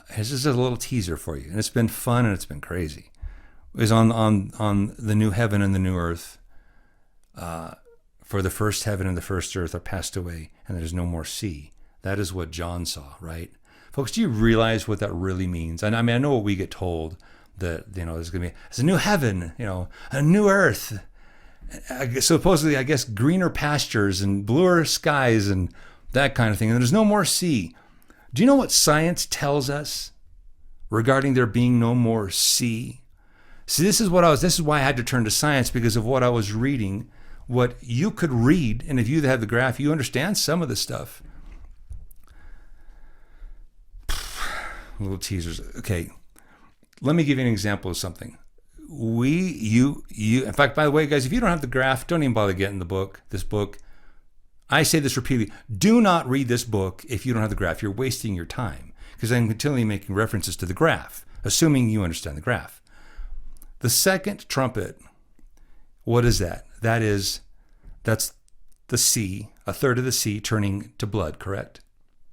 Here's just a little teaser for you, and it's been fun and it's been crazy. It was on the new heaven and the new earth. For the first heaven and the first earth are passed away, and there's no more sea. That is what John saw, right? Folks, do you realize what that really means? And I mean, I know what we get told, that, there's going to be, it's a new heaven, a new earth. Supposedly, I guess, greener pastures and bluer skies and that kind of thing. And there's no more sea. Do you know what science tells us regarding there being no more sea? See, this is why I had to turn to science, because of what I was reading, what you could read. And if you have the graph, you understand some of the stuff. Little teasers. Okay. Let me give you an example of something. In fact, by the way, guys, if you don't have the graph, don't even bother getting this book. I say this repeatedly. Do not read this book if you don't have the graph. You're wasting your time, because I'm continually making references to the graph, assuming you understand the graph. The second trumpet, what is that? That's the sea, a third of the sea turning to blood, correct?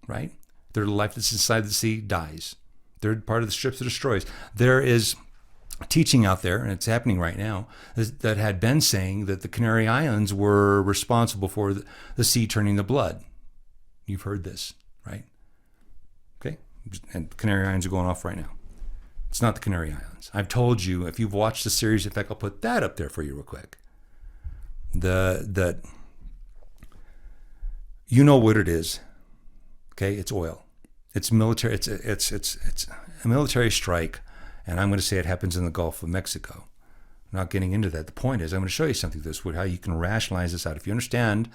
Right? A third of the life that's inside the sea dies. Third part of the ships are destroys. There is teaching out there, and it's happening right now, that had been saying that the Canary Islands were responsible for the sea turning to blood. You've heard this, right? Okay? And the Canary Islands are going off right now. It's not the Canary Islands. I've told you, if you've watched the series, in fact, I'll put that up there for you real quick. You know what it is. Okay? It's oil. It's military. It's a military strike. And I'm going to say it happens in the Gulf of Mexico. I'm not getting into that. The point is, I'm going to show you something how you can rationalize this out. If you understand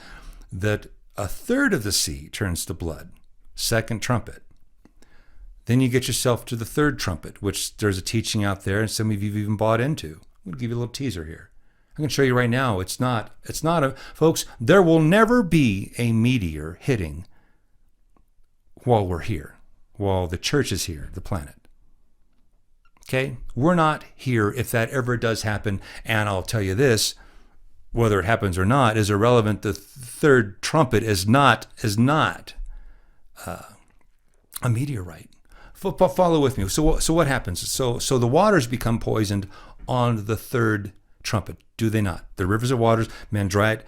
that a third of the sea turns to blood, second trumpet, then you get yourself to the third trumpet, which there's a teaching out there, and some of you have even bought into. I'm going to give you a little teaser here. I'm going to show you right now. Folks, there will never be a meteor hitting while we're here, while the church is here, the planet. Okay, we're not here if that ever does happen. And I'll tell you this, whether it happens or not is irrelevant. The third trumpet is not a meteorite. Follow with me. So what happens? So the waters become poisoned on the third trumpet, do they not? The rivers of waters, men drink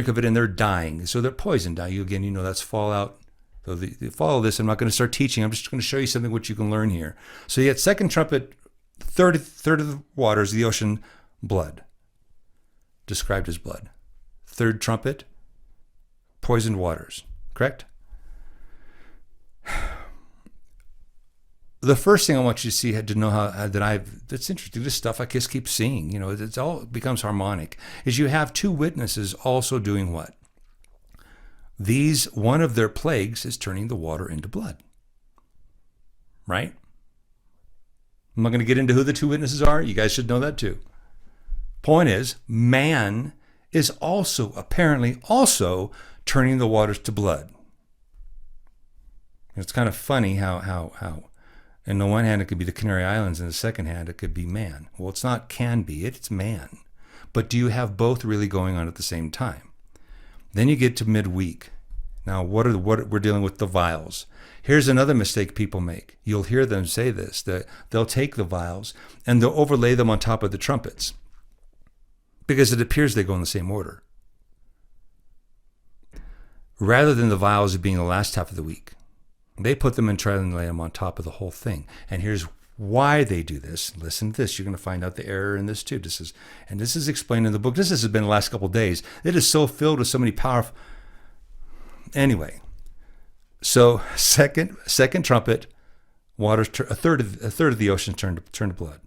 of it, and they're dying. So they're poisoned. Now, that's fallout. So follow this. I'm not going to start teaching. I'm just going to show you something which you can learn here. So you get second trumpet, third of the waters, the ocean, blood. Described as blood. Third trumpet, poisoned waters. Correct? The first thing I want you to see, to know that's interesting. This stuff I just keep seeing. It becomes harmonic. Is you have two witnesses also doing what? One of their plagues is turning the water into blood. Right? I'm not going to get into who the two witnesses are. You guys should know that too. Point is, man is apparently also turning the waters to blood. It's kind of funny how in the one hand it could be the Canary Islands, and the second hand it could be man. Well, it's not can be, it's man. But do you have both really going on at the same time? Then you get to midweek. Now, what we're dealing with the vials. Here's another mistake people make. You'll hear them say this, that they'll take the vials and they'll overlay them on top of the trumpets because it appears they go in the same order, rather than the vials being the last half of the week. They put them and try and lay them on top of the whole thing. And here's why they do this. Listen to this. You're going to find out the error in this too. This is explained in the book. This has been the last couple of days. It is so filled with so many powerful. Anyway, so second trumpet, waters a third of the ocean turn to blood.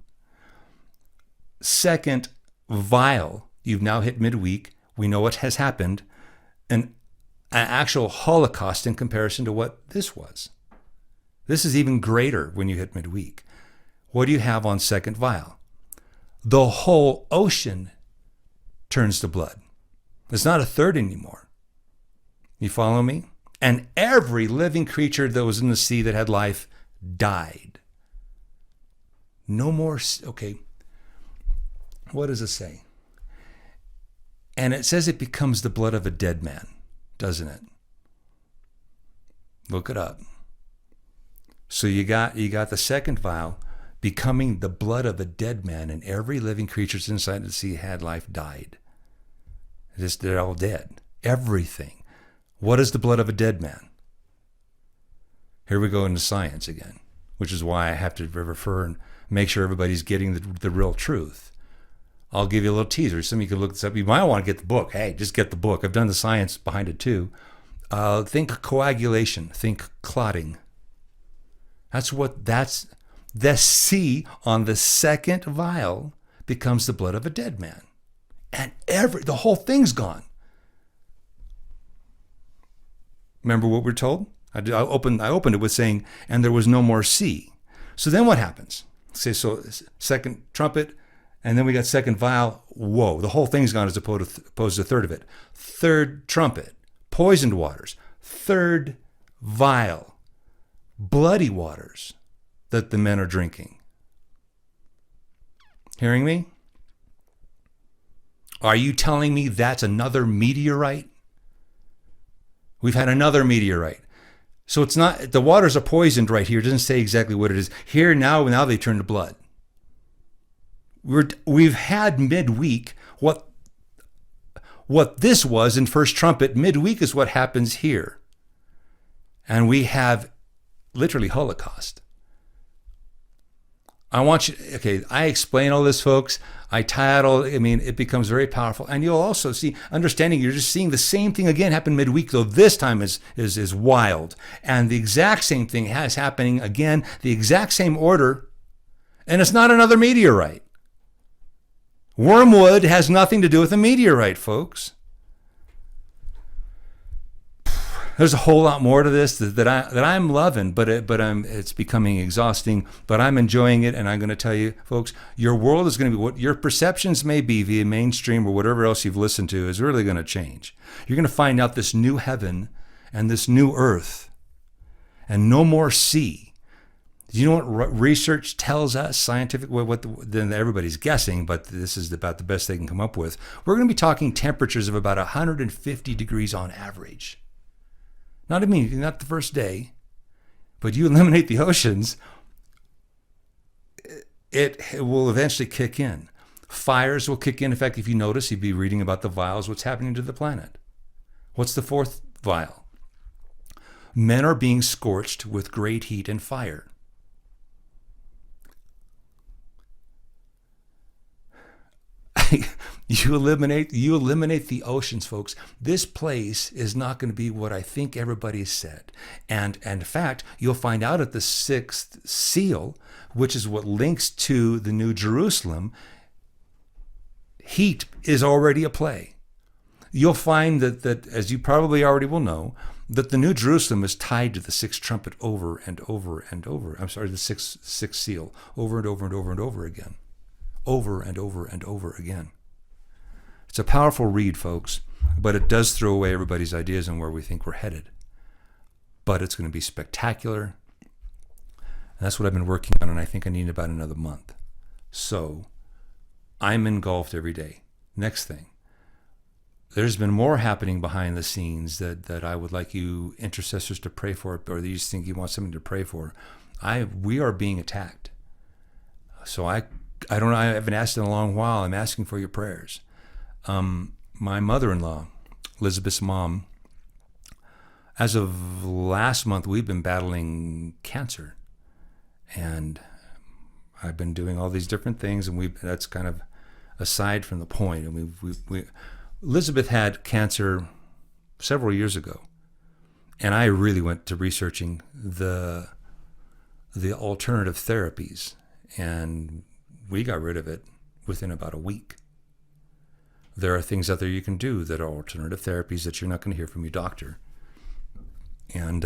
Second vial, you've now hit midweek. We know what has happened. An actual Holocaust in comparison to what this was. This is even greater when you hit midweek. What do you have on second vial? The whole ocean turns to blood. It's not a third anymore. You follow me? And every living creature that was in the sea that had life died. No more. Okay. What does it say? And it says it becomes the blood of a dead man, doesn't it? Look it up. So you got the second vial, becoming the blood of a dead man, and every living creature inside the sea had life died. They're all dead. Everything. What is the blood of a dead man? Here we go into science again, which is why I have to refer and make sure everybody's getting the real truth. I'll give you a little teaser. Some of you can look this up. You might want to get the book. Hey, just get the book. I've done the science behind it too. Think coagulation. Think clotting. That's the C on the second vial becomes the blood of a dead man. And the whole thing's gone. Remember what we're told? I opened it with saying, and there was no more C. So then what happens? Say, so second trumpet, and then we got second vial. Whoa, the whole thing's gone as opposed to a third of it. Third trumpet, poisoned waters. Third vial, bloody waters that the men are drinking. Hearing me? Are you telling me that's another meteorite? We've had another meteorite. So it's not, the waters are poisoned right here. It doesn't say exactly what it is. Here now they turn to blood. We've had midweek what this was in first trumpet. Midweek is what happens here. And we have literally Holocaust. I explain all this, folks. I tie it all, it becomes very powerful. And you'll also see, understanding, you're just seeing the same thing again happen midweek, though this time is wild. And the exact same thing is happening again, the exact same order, and it's not another meteorite. Wormwood has nothing to do with a meteorite, folks. There's a whole lot more to this that I'm loving, but it's becoming exhausting. But I'm enjoying it, and I'm going to tell you, folks, your world is going to be what your perceptions may be via mainstream or whatever else you've listened to is really going to change. You're going to find out this new heaven and this new earth, and no more sea. You know what research tells us, scientific? Then everybody's guessing, but this is about the best they can come up with. We're going to be talking temperatures of about 150 degrees on average. Not immediately, not the first day, but you eliminate the oceans, it will eventually kick in. Fires will kick in. In fact, if you notice, you'd be reading about the vials, what's happening to the planet. What's the fourth vial? Men are being scorched with great heat and fire. You eliminate the oceans, folks. This place is not going to be what I think everybody said. And in fact, you'll find out at the sixth seal, which is what links to the New Jerusalem, heat is already a play. You'll find that, as you probably already will know, that the New Jerusalem is tied to the sixth trumpet over and over and over. The sixth seal, over and over and over and over again. Over and over and over again. It's a powerful read, folks, but it does throw away everybody's ideas on where we think we're headed. But it's going to be spectacular. And that's what I've been working on, and I think I need about another month. So I'm engulfed every day. Next thing. There's been more happening behind the scenes that I would like you intercessors to pray for, or you just think you want something to pray for. We are being attacked. So I don't know, I haven't asked in a long while. I'm asking for your prayers. My mother-in-law, Elizabeth's mom, as of last month, we've been battling cancer. And I've been doing all these different things, and that's kind of aside from the point. And Elizabeth had cancer several years ago. And I really went to researching the alternative therapies, and we got rid of it within about a week. There are things out there you can do that are alternative therapies that you're not going to hear from your doctor. And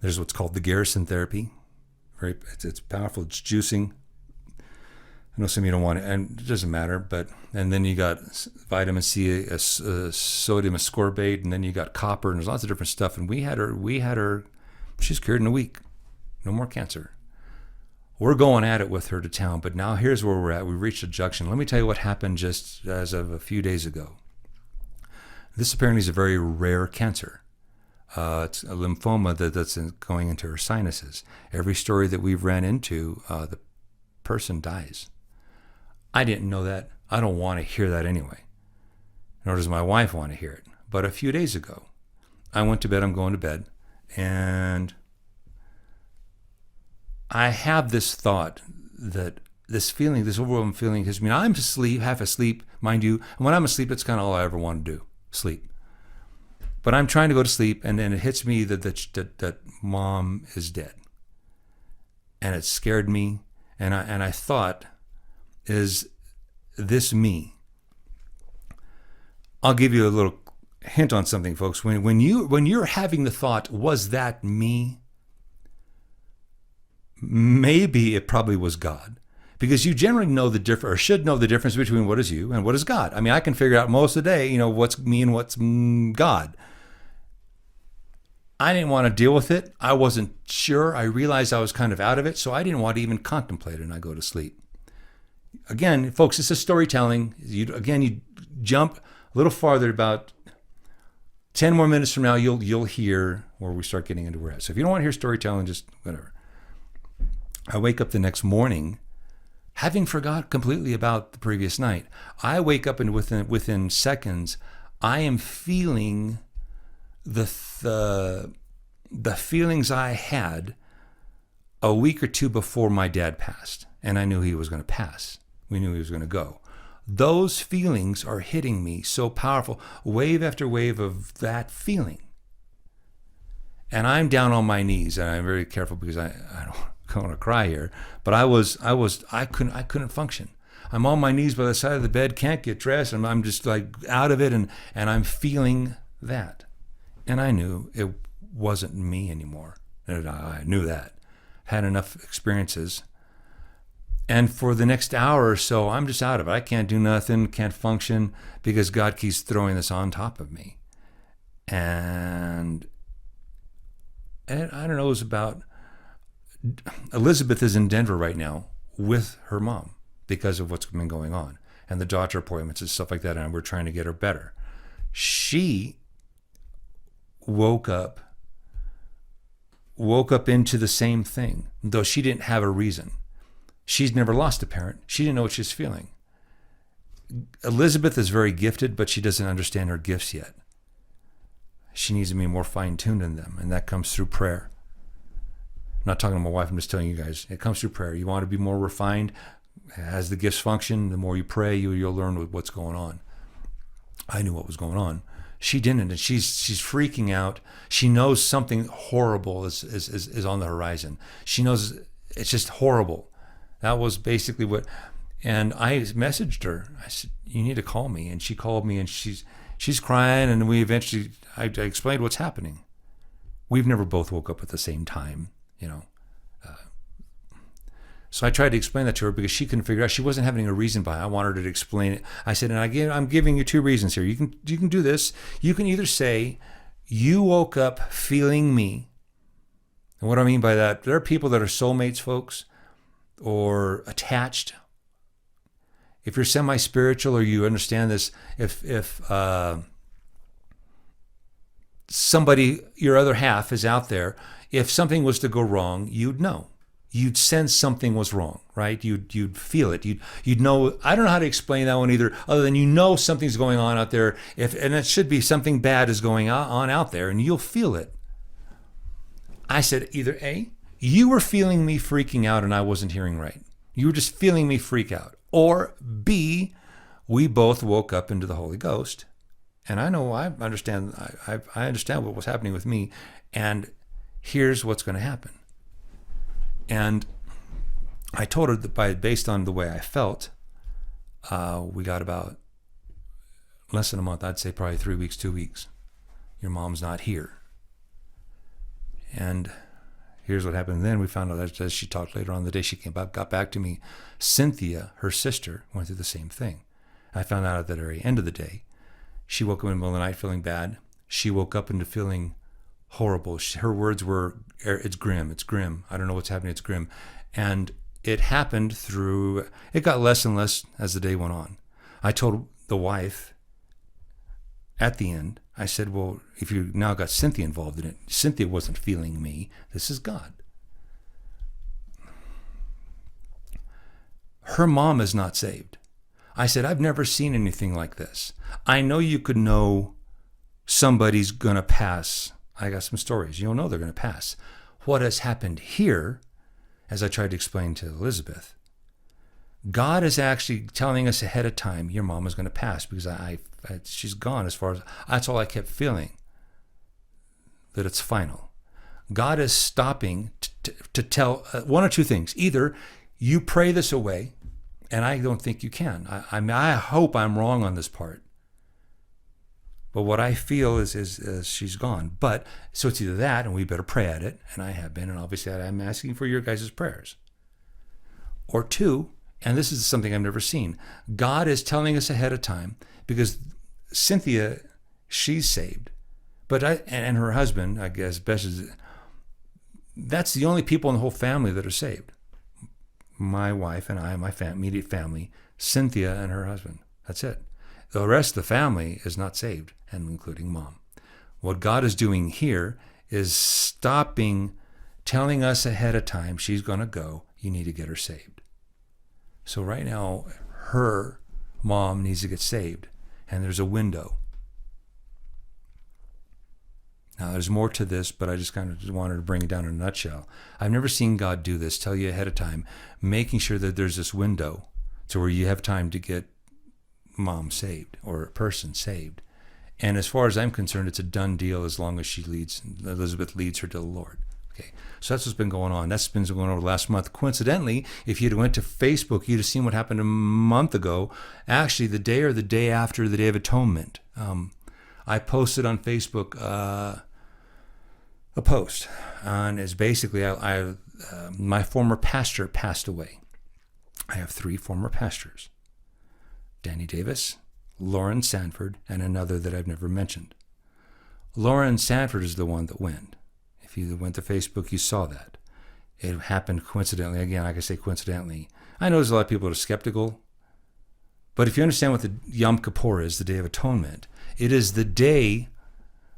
there's what's called the Garrison Therapy. It's powerful. It's juicing. I know some of you don't want it, and it doesn't matter. And then you got vitamin C, sodium ascorbate, and then you got copper, and there's lots of different stuff. And we had her. She's cured in a week. No more cancer. We're going at it with her to town, but now here's where we're at. We reached a junction. Let me tell you what happened just as of a few days ago. This apparently is a very rare cancer. It's a lymphoma that's going into her sinuses. Every story that we've ran into, the person dies. I didn't know that. I don't want to hear that anyway. Nor does my wife want to hear it. But a few days ago, I went to bed. I'm going to bed. And I have this thought that this feeling, this overwhelming feeling, because I'm asleep, half asleep, mind you. And when I'm asleep, that's kind of all I ever want to do, sleep. But I'm trying to go to sleep, and then it hits me that mom is dead. And it scared me. And I thought, is this me? I'll give you a little hint on something, folks. When you're having the thought, was that me? Maybe it probably was God. Because you generally know the difference, or should know the difference between what is you and what is God. I mean, I can figure out most of the day, what's me and what's God. I didn't want to deal with it. I wasn't sure. I realized I was kind of out of it, so I didn't want to even contemplate it, and I go to sleep. Again, folks, this is storytelling. You jump a little farther, about 10 more minutes from now, you'll hear where we start getting into where we're at. So if you don't want to hear storytelling, just whatever. I wake up the next morning, having forgot completely about the previous night. I wake up, and within seconds, I am feeling the feelings I had a week or two before my dad passed, and I knew he was going to pass. We knew he was going to go. Those feelings are hitting me so powerful, wave after wave of that feeling. And I'm down on my knees, and I'm very careful because I don't want to cry here, but I couldn't function. I'm on my knees by the side of the bed, can't get dressed, and I'm just like out of it, and I'm feeling that. And I knew it wasn't me anymore. And I knew that. Had enough experiences. And for the next hour or so, I'm just out of it. I can't do nothing, can't function, because God keeps throwing this on top of me. And I don't know, it was about... Elizabeth is in Denver right now with her mom because of what's been going on and the doctor appointments and stuff like that, and we're trying to get her better. She woke up into the same thing, though she didn't have a reason. She's never lost a parent. She didn't know what she's feeling. Elizabeth is very gifted, but she doesn't understand her gifts yet. She needs to be more fine-tuned in them, and that comes through prayer. I'm not talking to my wife, I'm just telling you guys. It comes through prayer. You want to be more refined, as the gifts function, the more you pray, you'll learn what's going on. I knew what was going on. She didn't, and she's freaking out. She knows something horrible is on the horizon. She knows it's just horrible. That was basically what, and I messaged her. I said, you need to call me. And she called me, and she's crying, and I explained what's happening. We've never both woke up at the same time. So I tried to explain that to her because she couldn't figure it out. She wasn't having a reason by it. I wanted her to explain it. I said, and I'm giving you two reasons here. You can do this. You can either say, you woke up feeling me. And what do I mean by that? There are people that are soulmates, folks, or attached. If you're semi-spiritual or you understand this, if somebody, your other half, is out there, if something was to go wrong, you'd know. You'd sense something was wrong, right? You'd feel it. You'd know. I don't know how to explain that one either, other than something's going on out there. And it should be something bad is going on out there, and you'll feel it. I said either A, you were feeling me freaking out and I wasn't hearing right. You were just feeling me freak out. Or B, we both woke up into the Holy Ghost. And I understand what was happening with me. And here's what's going to happen. And I told her that based on the way I felt, we got about less than a month, I'd say probably 3 weeks, 2 weeks. Your mom's not here. And here's what happened then. We found out, as she talked later on in the day, she got back to me. Cynthia, her sister, went through the same thing. I found out at the very end of the day. She woke up in the middle of the night feeling bad. She woke up into feeling horrible. Her words were, it's grim. I don't know what's happening. It's grim. And it happened it got less and less as the day went on. I told the wife at the end, I said, well, if you now got Cynthia involved in it, Cynthia wasn't feeling me. This is God. Her mom is not saved. I said, I've never seen anything like this. I know you could know somebody's going to pass. I got some stories. You'll know they're going to pass. What has happened here, as I tried to explain to Elizabeth, God is actually telling us ahead of time, your mom is going to pass, because she's gone as far as, that's all I kept feeling, that it's final. God is stopping to tell one or two things. Either you pray this away, and I don't think you can. I hope I'm wrong on this part. But what I feel is she's gone. But so it's either that, and we better pray at it, and I have been, and obviously I'm asking for your guys' prayers. Or two, and this is something I've never seen, God is telling us ahead of time, because Cynthia, she's saved, but and her husband, I guess, best as that's the only people in the whole family that are saved. My wife and I, my immediate family, Cynthia and her husband. That's it. The rest of the family is not saved, and including mom. What God is doing here is stopping, telling us ahead of time, she's going to go, you need to get her saved. So right now, her mom needs to get saved, and there's a window. Now, there's more to this, but I just kind of just wanted to bring it down in a nutshell. I've never seen God do this, tell you ahead of time, making sure that there's this window to where you have time to get mom saved or a person saved. And as far as I'm concerned, it's a done deal as long as Elizabeth leads her to the Lord. Okay, so that's what's been going on. That's been going on over the last month. Coincidentally, if you'd went to Facebook, you'd have seen what happened a month ago. Actually, the day or the day after the Day of Atonement, I posted on Facebook a post, and it's basically my former pastor passed away. I have 3 former pastors: Danny Davis, Lauren Sanford, and another that I've never mentioned. Lauren Sanford is the one that went. If you went to Facebook, you saw that. It happened coincidentally. Again, like I say, coincidentally. I know there's a lot of people that are skeptical, but if you understand what the Yom Kippur is, the Day of Atonement, it is the day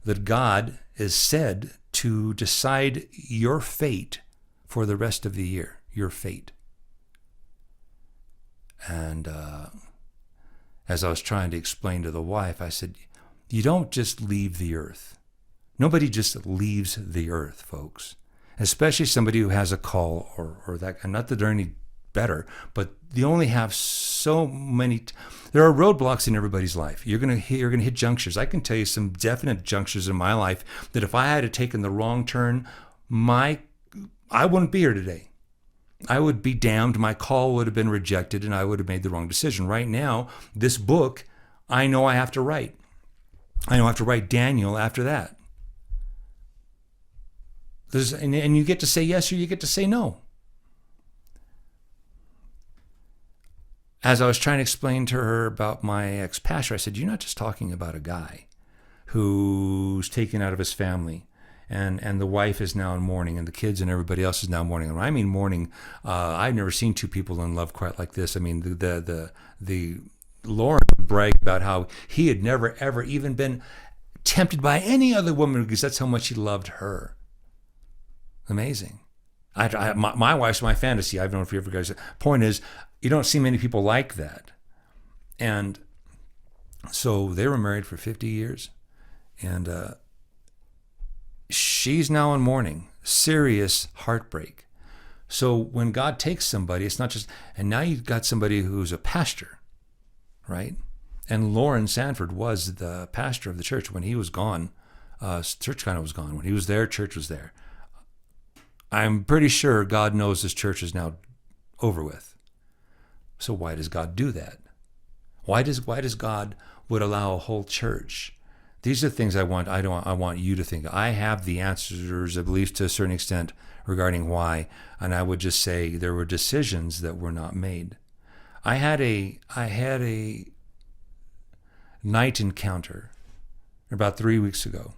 that God is said to decide your fate for the rest of the year, your fate. And as I was trying to explain to the wife, I said, you don't just leave the earth. Nobody just leaves the earth, folks. Especially somebody who has a call or that, and not that they're any better, but you only have so many. There are roadblocks in everybody's life. You're gonna hit junctures. I can tell you some definite junctures in my life that if I had taken the wrong turn, I wouldn't be here today. I would be damned. My call would have been rejected, and I would have made the wrong decision. Right now, this book, I know I have to write. I know I have to write Daniel after that. And you get to say yes or you get to say no. As I was trying to explain to her about my ex-pastor, I said, you're not just talking about a guy who's taken out of his family, and the wife is now in mourning, and the kids and everybody else is now mourning. And when I mean mourning, I've never seen 2 people in love quite like this. I mean, the Lauren would brag about how he had never, ever even been tempted by any other woman because that's how much he loved her. Amazing. My wife's my fantasy. I don't know if you ever guys. Point is, you don't see many people like that. And so they were married for 50 years. And she's now in mourning. Serious heartbreak. So when God takes somebody, it's not just, and now you've got somebody who's a pastor, right? And Lauren Sanford was the pastor of the church when he was gone. Church kind of was gone. When he was there, church was there. I'm pretty sure God knows this church is now over with. So why does God do that? Why does God would allow a whole church? These are things I want you to think. I have the answers, at least to a certain extent, regarding why. And I would just say there were decisions that were not made. I had a night encounter about 3 weeks ago.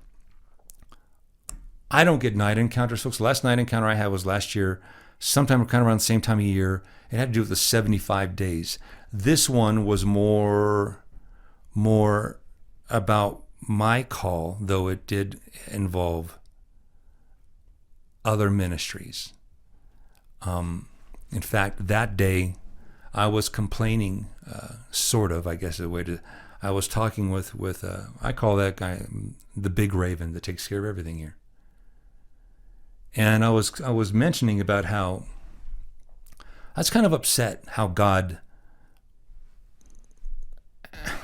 I don't get night encounters, folks. The last night encounter I had was last year, sometime kind of around the same time of year. It had to do with the 75 days. This one was more about my call, though it did involve other ministries. In fact, that day I was complaining, sort of, I guess is the way to, I was talking with I call that guy the big raven that takes care of everything here. And I was mentioning about how I was kind of upset how God,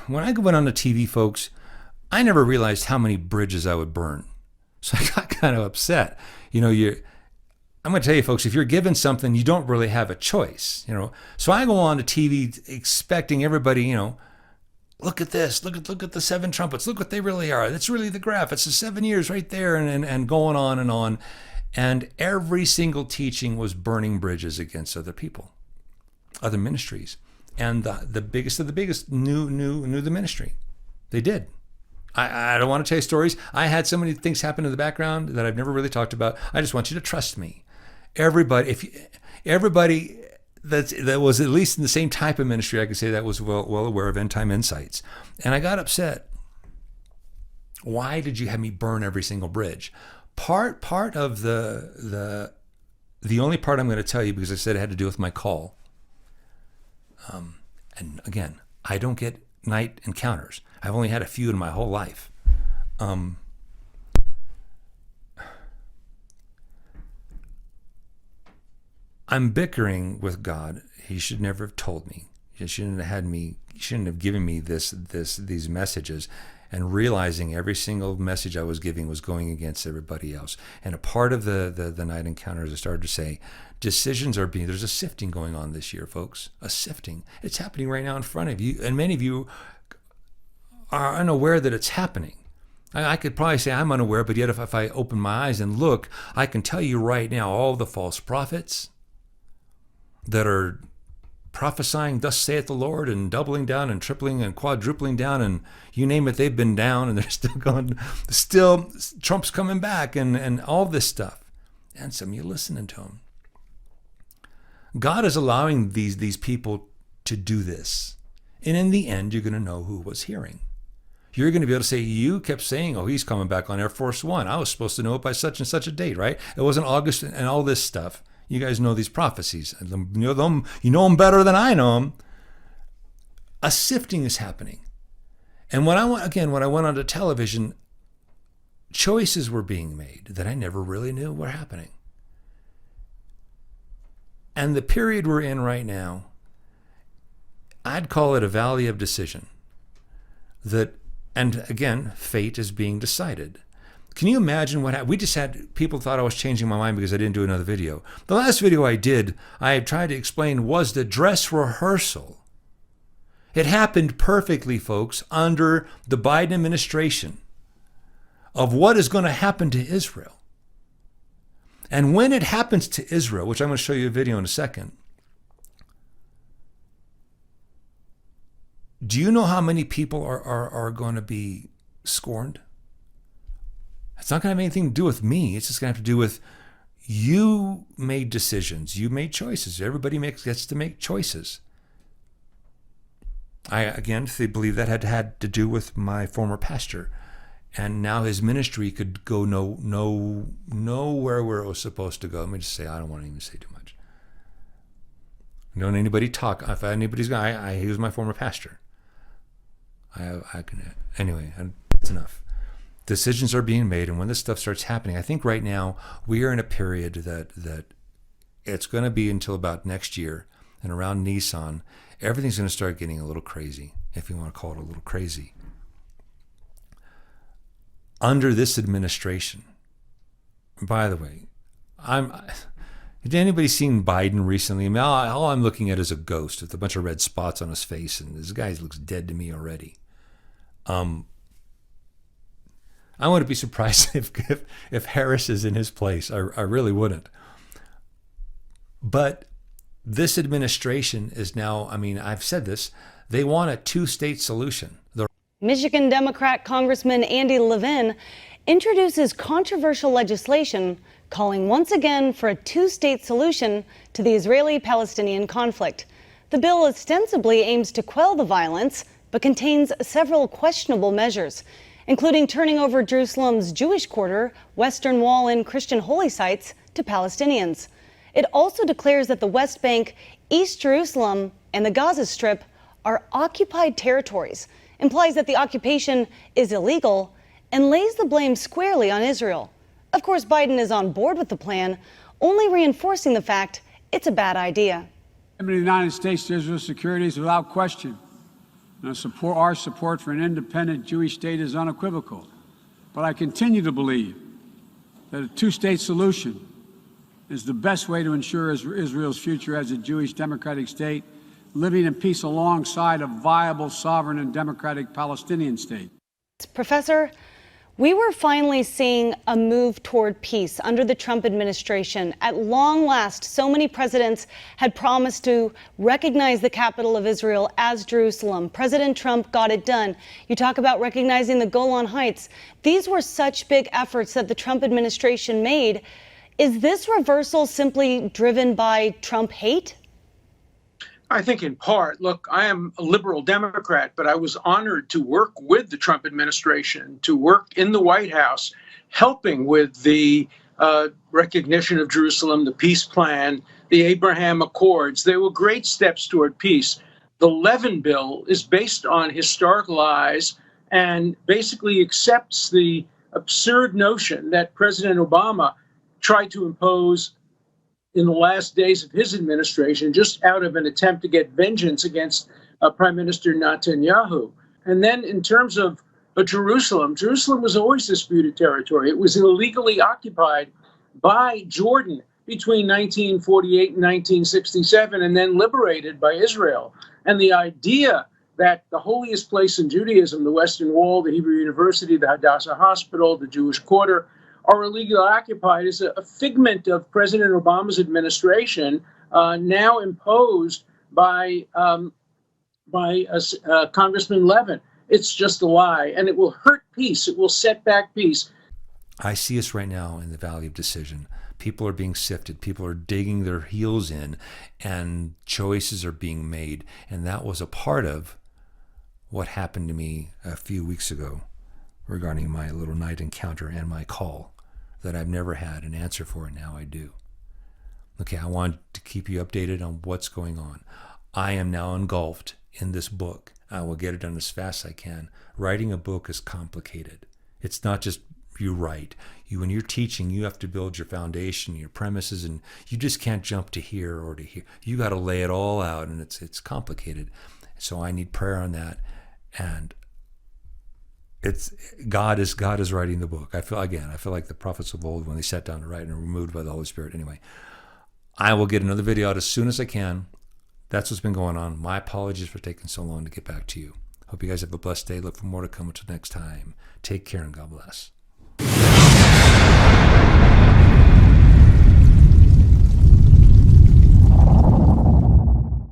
when I went on the TV, folks, I never realized how many bridges I would burn. So I got kind of upset. I'm going to tell you, folks, if you're given something, you don't really have a choice, So I go on to TV expecting everybody, look at this, look at the 7 trumpets, look what they really are. That's really the graph. It's the 7 years right there, and going on and on. And every single teaching was burning bridges against other people, other ministries. And the biggest of the biggest knew the ministry. They did. I don't want to tell you stories. I had so many things happen in the background that I've never really talked about. I just want you to trust me. Everybody that was at least in the same type of ministry, I can say that was well aware of end time insights. And I got upset. Why did you have me burn every single bridge? Part of the only part I'm going to tell you, because I said it had to do with my call. And again, I don't get night encounters. I've only had a few in my whole life. I'm bickering with God. He should never have told me. He shouldn't have given me these messages, and realizing every single message I was giving was going against everybody else. And a part of the night encounters, I started to say, there's a sifting going on this year, folks. A sifting. It's happening right now in front of you, and many of you are unaware that it's happening. I could probably say I'm unaware, but yet if I open my eyes and look, I can tell you right now, all the false prophets that are prophesying, thus saith the Lord, and doubling down and tripling and quadrupling down, and you name it, they've been down, and they're still going, Trump's coming back, and all this stuff. And some of you listening to him. God is allowing these people to do this. And in the end, you're going to know who was hearing. You're going to be able to say, you kept saying, oh, he's coming back on Air Force One. I was supposed to know it by such and such a date, right? It wasn't August and all this stuff. You guys know these prophecies. You know them better than I know them. A sifting is happening. And when I went onto television, choices were being made that I never really knew were happening. And the period we're in right now, I'd call it a valley of decision. And again, fate is being decided. Can you imagine what happened? We just had people thought I was changing my mind because I didn't do another video. The last video I did, I tried to explain, was the dress rehearsal. It happened perfectly, folks, under the Biden administration of what is going to happen to Israel. And when it happens to Israel, which I'm going to show you a video in a second, do you know how many people are going to be scorned? It's not going to have anything to do with me. It's just going to have to do with you made decisions. You made choices. Everybody gets to make choices. I, again, believe that had to do with my former pastor. And now his ministry could go nowhere where it was supposed to go. Let me just say, I don't want to even say too much. Don't anybody talk. If anybody's going, he was my former pastor. Anyway, it's enough. Decisions are being made, and when this stuff starts happening, I think right now we are in a period that it's going to be until about next year, and around Nissan, everything's going to start getting a little crazy, if you want to call it a little crazy. Under this administration, by the way, has anybody seen Biden recently? I mean, all I'm looking at is a ghost with a bunch of red spots on his face, and this guy looks dead to me already. I wouldn't be surprised if Harris is in his place. I really wouldn't. But this administration is now, I've said this, they want a two-state solution. Michigan Democrat Congressman Andy Levin introduces controversial legislation calling once again for a two-state solution to the Israeli-Palestinian conflict. The bill ostensibly aims to quell the violence, but contains several questionable measures, including turning over Jerusalem's Jewish quarter, Western Wall, and Christian holy sites to Palestinians. It also declares that the West Bank, East Jerusalem, and the Gaza Strip are occupied territories, implies that the occupation is illegal, and lays the blame squarely on Israel. Of course, Biden is on board with the plan, only reinforcing the fact it's a bad idea. The United States to Israel's security is without question. And our support for an independent Jewish state is unequivocal. But I continue to believe that a two-state solution is the best way to ensure Israel's future as a Jewish democratic state, living in peace alongside a viable, sovereign, and democratic Palestinian state. Professor, we were finally seeing a move toward peace under the Trump administration. At long last, so many presidents had promised to recognize the capital of Israel as Jerusalem. President Trump got it done. You talk about recognizing the Golan Heights. These were such big efforts that the Trump administration made. Is this reversal simply driven by Trump hate? I think in part. Look, I am a liberal Democrat, but I was honored to work with the Trump administration, to work in the White House, helping with the recognition of Jerusalem, the peace plan, the Abraham Accords. They were great steps toward peace. The Levin bill is based on historic lies and basically accepts the absurd notion that President Obama tried to impose in the last days of his administration, just out of an attempt to get vengeance against Prime Minister Netanyahu. And then in terms of Jerusalem was always disputed territory. It was illegally occupied by Jordan between 1948 and 1967, and then liberated by Israel. And the idea that the holiest place in Judaism, the Western Wall, the Hebrew University, the Hadassah Hospital, the Jewish Quarter, are illegally occupied is a figment of President Obama's administration, now imposed by Congressman Levin. It's just a lie, and it will hurt peace. It will set back peace. I see us right now in the Valley of Decision. People are being sifted. People are digging their heels in, and choices are being made. And that was a part of what happened to me a few weeks ago regarding my little night encounter and my call that I've never had an answer for, and now I do. Okay, I want to keep you updated on what's going on. I am now engulfed in this book. I will get it done as fast as I can. Writing a book is complicated. It's not just you write. When you're teaching, you have to build your foundation, your premises, and you just can't jump to here or to here. You got to lay it all out, and it's complicated. So I need prayer on that, and it's God is writing the book. I feel like the prophets of old when they sat down to write and were moved by the Holy Spirit. Anyway, I will get another video out as soon as I can. That's what's been going on. My apologies for taking so long to get back to you. Hope you guys have a blessed day. Look for more to come until next time. Take care and God bless.